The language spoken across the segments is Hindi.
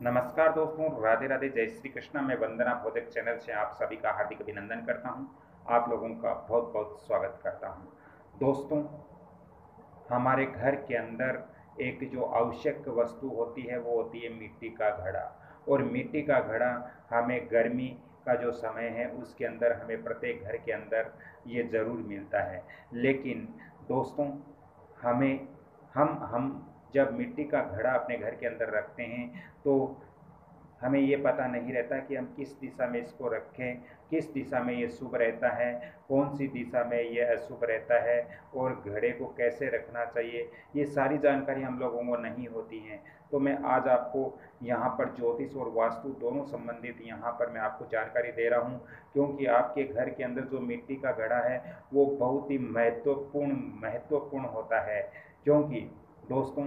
नमस्कार दोस्तों, राधे राधे, जय श्री कृष्णा। मैं वंदना भोजक चैनल से आप सभी का हार्दिक अभिनंदन करता हूं। आप लोगों का बहुत बहुत स्वागत करता हूं। दोस्तों, हमारे घर के अंदर एक जो आवश्यक वस्तु होती है वो होती है मिट्टी का घड़ा। और मिट्टी का घड़ा हमें गर्मी का जो समय है उसके अंदर हमें प्रत्येक घर के अंदर ये ज़रूर मिलता है। लेकिन दोस्तों, हमें हम जब मिट्टी का घड़ा अपने घर के अंदर रखते हैं तो हमें ये पता नहीं रहता कि हम किस दिशा में इसको रखें, किस दिशा में ये शुभ रहता है, कौन सी दिशा में ये अशुभ रहता है और घड़े को कैसे रखना चाहिए। ये सारी जानकारी हम लोगों को नहीं होती हैं। तो मैं आज आपको यहाँ पर ज्योतिष और वास्तु दोनों संबंधित यहाँ पर मैं आपको जानकारी दे रहा हूँ, क्योंकि आपके घर के अंदर जो मिट्टी का घड़ा है वो बहुत ही महत्वपूर्ण होता है। क्योंकि दोस्तों,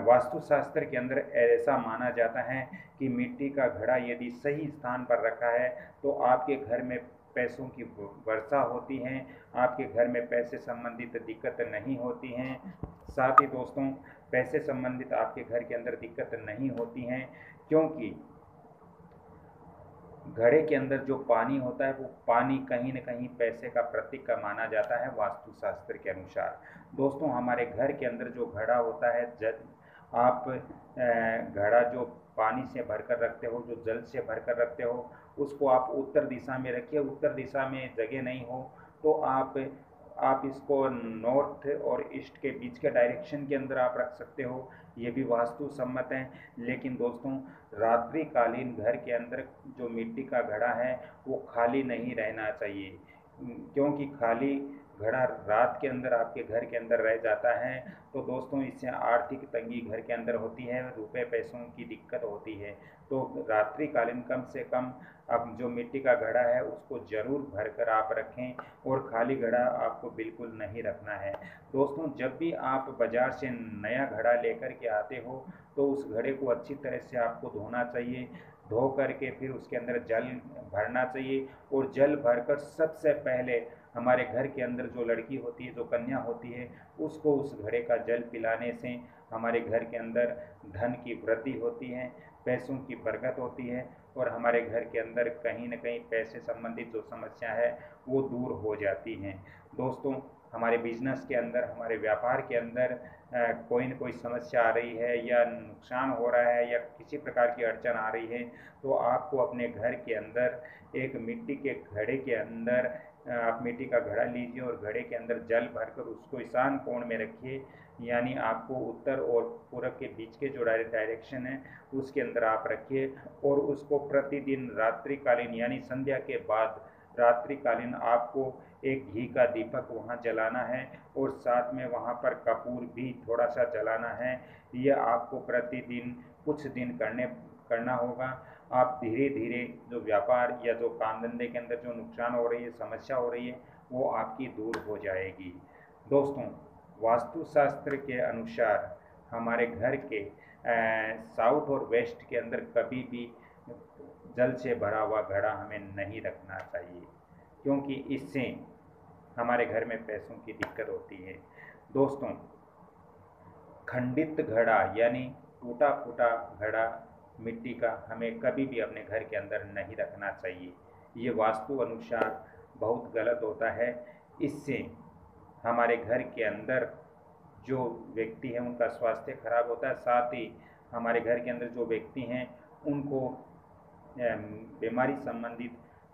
वास्तुशास्त्र के अंदर ऐसा माना जाता है कि मिट्टी का घड़ा यदि सही स्थान पर रखा है तो आपके घर में पैसों की वर्षा होती है, आपके घर में पैसे संबंधित दिक्कत नहीं होती हैं। साथ ही दोस्तों, पैसे संबंधित आपके घर के अंदर दिक्कत नहीं होती हैं, क्योंकि घड़े के अंदर जो पानी होता है वो पानी कहीं न कहीं पैसे का प्रतीक का माना जाता है वास्तुशास्त्र के अनुसार। दोस्तों, हमारे घर के अंदर जो घड़ा होता है, आप घड़ा जो पानी से भरकर रखते हो, जो जल से भरकर रखते हो, उसको आप उत्तर दिशा में रखिए। उत्तर दिशा में जगह नहीं हो तो आप इसको नॉर्थ और ईस्ट के बीच के डायरेक्शन के अंदर आप रख सकते हो, ये भी वास्तु सम्मत है। लेकिन दोस्तों, रात्रिकालीन घर के अंदर जो मिट्टी का घड़ा है वो खाली नहीं रहना चाहिए, क्योंकि खाली घड़ा रात के अंदर आपके घर के अंदर रह जाता है तो दोस्तों इससे आर्थिक तंगी घर के अंदर होती है, रुपए पैसों की दिक्कत होती है। तो रात्रिकालीन कम से कम अब जो मिट्टी का घड़ा है उसको ज़रूर भर कर आप रखें और खाली घड़ा आपको बिल्कुल नहीं रखना है। दोस्तों, जब भी आप बाज़ार से नया घड़ा लेकर के आते हो तो उस घड़े को अच्छी तरह से आपको धोना चाहिए। धो करके फिर उसके अंदर जल भरना चाहिए और जल भरकर सबसे पहले हमारे घर के अंदर जो लड़की होती है, जो कन्या होती है, उसको उस घड़े का जल पिलाने से हमारे घर के अंदर धन की वृद्धि होती है, पैसों की बरकत होती है और हमारे घर के अंदर कहीं न कहीं पैसे संबंधित जो समस्या है वो दूर हो जाती हैं। दोस्तों, हमारे बिजनेस के अंदर, हमारे व्यापार के अंदर कोई न कोई समस्या आ रही है या नुकसान हो रहा है या किसी प्रकार की अड़चन आ रही है तो आपको अपने घर के अंदर एक मिट्टी के घड़े के अंदर आप मिट्टी का घड़ा लीजिए और घड़े के अंदर जल भरकर उसको ईशान कोण में रखिए। यानी आपको उत्तर और पूरब के बीच के जो डायरेक्शन है उसके अंदर आप रखिए और उसको प्रतिदिन रात्रिकालीन यानी संध्या के बाद रात्रिकालीन आपको एक घी का दीपक वहाँ जलाना है और साथ में वहाँ पर कपूर भी थोड़ा सा जलाना है। यह आपको प्रतिदिन कुछ दिन करना होगा। आप धीरे धीरे जो व्यापार या जो काम धंधे के अंदर जो नुकसान हो रही है, समस्या हो रही है, वो आपकी दूर हो जाएगी। दोस्तों, वास्तुशास्त्र के अनुसार हमारे घर के साउथ और वेस्ट के अंदर कभी भी जल से भरा हुआ घड़ा हमें नहीं रखना चाहिए, क्योंकि इससे हमारे घर में पैसों की दिक्कत होती है। दोस्तों, खंडित घड़ा यानी टूटा फूटा घड़ा मिट्टी का हमें कभी भी अपने घर के अंदर नहीं रखना चाहिए। ये वास्तु अनुसार बहुत गलत होता है। इससे हमारे घर के अंदर जो व्यक्ति हैं उनका स्वास्थ्य खराब होता है, साथ ही हमारे घर के अंदर जो व्यक्ति हैं उनको बीमारी संबंधित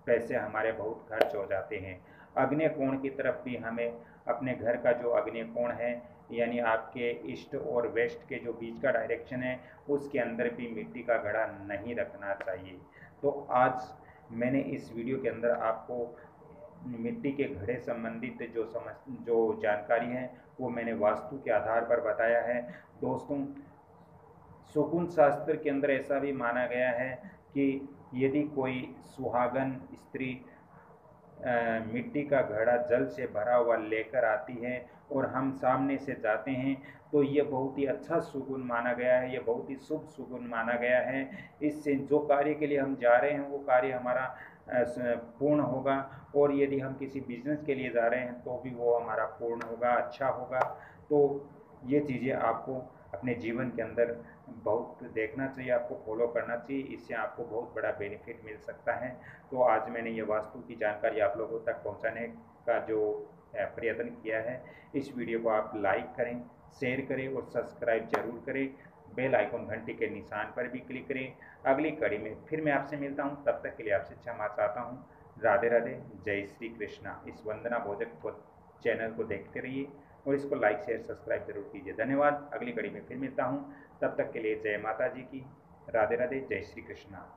पैसे हमारे बहुत खर्च हो जाते हैं। अग्नि कोण की तरफ भी हमें अपने घर का जो अग्नि कोण है यानी आपके ईस्ट और वेस्ट के जो बीच का डायरेक्शन है उसके अंदर भी मिट्टी का घड़ा नहीं रखना चाहिए। तो आज मैंने इस वीडियो के अंदर आपको मिट्टी के घड़े संबंधित जो जानकारी है वो मैंने वास्तु के आधार पर बताया है। दोस्तों, शकुन शास्त्र के अंदर ऐसा भी माना गया है कि यदि कोई सुहागन स्त्री मिट्टी का घड़ा जल से भरा हुआ लेकर आती है और हम सामने से जाते हैं तो ये बहुत ही अच्छा सुगुन माना गया है, ये बहुत ही शुभ सुगुन माना गया है। इससे जो कार्य के लिए हम जा रहे हैं वो कार्य हमारा पूर्ण होगा और यदि हम किसी बिजनेस के लिए जा रहे हैं तो भी वो हमारा पूर्ण होगा, अच्छा होगा। तो ये चीज़ें आपको अपने जीवन के अंदर बहुत देखना चाहिए, आपको फॉलो करना चाहिए, इससे आपको बहुत बड़ा बेनिफिट मिल सकता है। तो आज मैंने ये वास्तु की जानकारी आप लोगों तक पहुंचाने का जो प्रयत्न किया है। इस वीडियो को आप लाइक करें, शेयर करें और सब्सक्राइब जरूर करें। बेल आइकन घंटी के निशान पर भी क्लिक करें। अगली कड़ी में फिर मैं आपसे मिलता हूँ, तब तक के लिए आपसे क्षमा चाहता हूँ। राधे राधे, जय श्री कृष्णा। इस वंदना भोजक को चैनल को देखते रहिए और इसको लाइक शेयर सब्सक्राइब जरूर कीजिए। धन्यवाद। अगली कड़ी में फिर मिलता हूँ, तब तक के लिए जय माता जी की। राधे राधे, जय श्री कृष्णा।